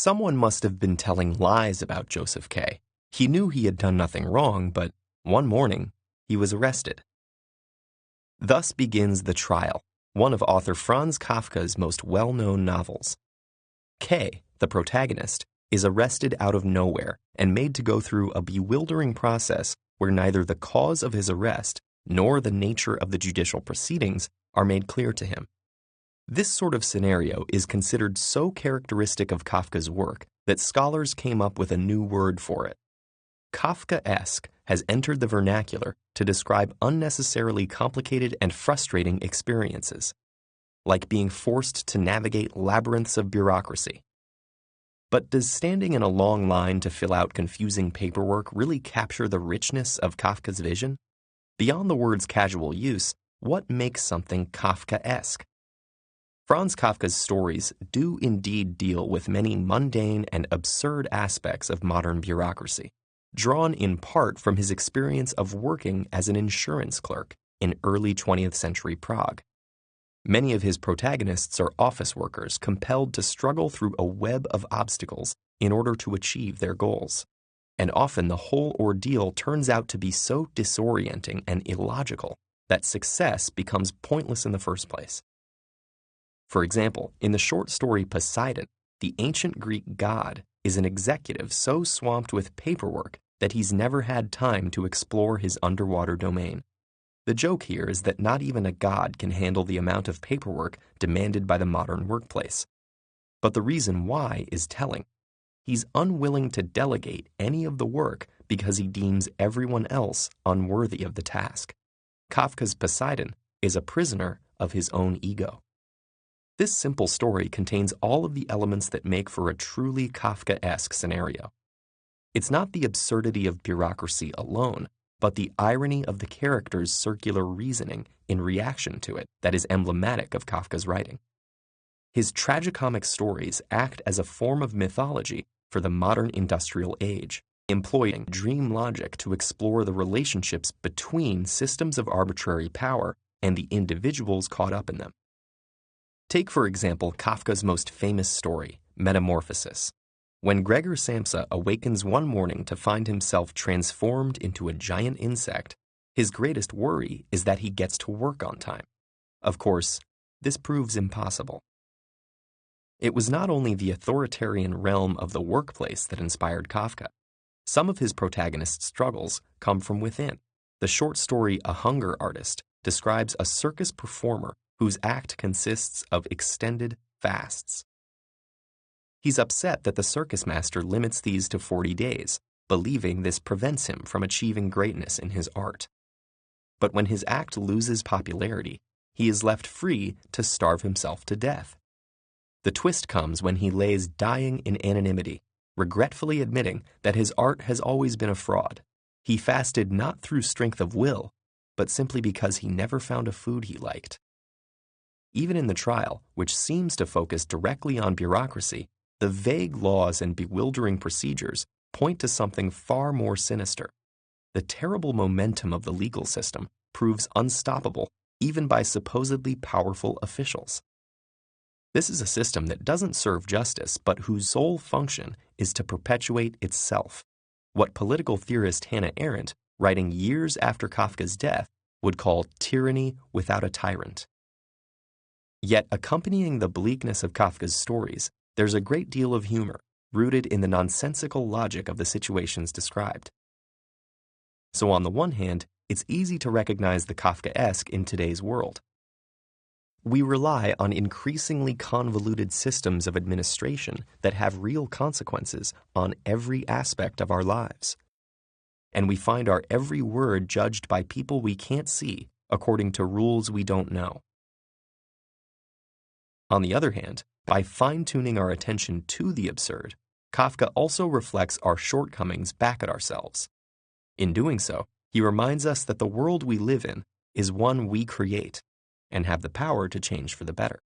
Someone must have been telling lies about Joseph K. He knew he had done nothing wrong, but one morning he was arrested. Thus begins The Trial, one of author Franz Kafka's most well-known novels. K, the protagonist, is arrested out of nowhere and made to go through a bewildering process where neither the cause of his arrest nor the nature of the judicial proceedings are made clear to him. This sort of scenario is considered so characteristic of Kafka's work that scholars came up with a new word for it. Kafkaesque has entered the vernacular to describe unnecessarily complicated and frustrating experiences, like being forced to navigate labyrinths of bureaucracy. But does standing in a long line to fill out confusing paperwork really capture the richness of Kafka's vision? Beyond the word's casual use, what makes something Kafkaesque? Franz Kafka's stories do indeed deal with many mundane and absurd aspects of modern bureaucracy, drawn in part from his experience of working as an insurance clerk in early 20th century Prague. Many of his protagonists are office workers compelled to struggle through a web of obstacles in order to achieve their goals, and often the whole ordeal turns out to be so disorienting and illogical that success becomes pointless in the first place. For example, in the short story Poseidon, the ancient Greek god is an executive so swamped with paperwork that he's never had time to explore his underwater domain. The joke here is that not even a god can handle the amount of paperwork demanded by the modern workplace. But the reason why is telling. He's unwilling to delegate any of the work because he deems everyone else unworthy of the task. Kafka's Poseidon is a prisoner of his own ego. This simple story contains all of the elements that make for a truly Kafkaesque scenario. It's not the absurdity of bureaucracy alone, but the irony of the character's circular reasoning in reaction to it that is emblematic of Kafka's writing. His tragicomic stories act as a form of mythology for the modern industrial age, employing dream logic to explore the relationships between systems of arbitrary power and the individuals caught up in them. Take, for example, Kafka's most famous story, Metamorphosis. When Gregor Samsa awakens one morning to find himself transformed into a giant insect, his greatest worry is that he gets to work on time. Of course, this proves impossible. It was not only the authoritarian realm of the workplace that inspired Kafka. Some of his protagonist's struggles come from within. The short story A Hunger Artist describes a circus performer whose act consists of extended fasts. He's upset that the circus master limits these to 40 days, believing this prevents him from achieving greatness in his art. But when his act loses popularity, he is left free to starve himself to death. The twist comes when he lays dying in anonymity, regretfully admitting that his art has always been a fraud. He fasted not through strength of will, but simply because he never found a food he liked. Even in the trial, which seems to focus directly on bureaucracy, the vague laws and bewildering procedures point to something far more sinister. The terrible momentum of the legal system proves unstoppable even by supposedly powerful officials. This is a system that doesn't serve justice, but whose sole function is to perpetuate itself, what political theorist Hannah Arendt, writing years after Kafka's death, would call tyranny without a tyrant. Yet accompanying the bleakness of Kafka's stories, there's a great deal of humor, rooted in the nonsensical logic of the situations described. So on the one hand, it's easy to recognize the Kafkaesque in today's world. We rely on increasingly convoluted systems of administration that have real consequences on every aspect of our lives. And we find our every word judged by people we can't see according to rules we don't know. On the other hand, by fine-tuning our attention to the absurd, Kafka also reflects our shortcomings back at ourselves. In doing so, he reminds us that the world we live in is one we create and have the power to change for the better.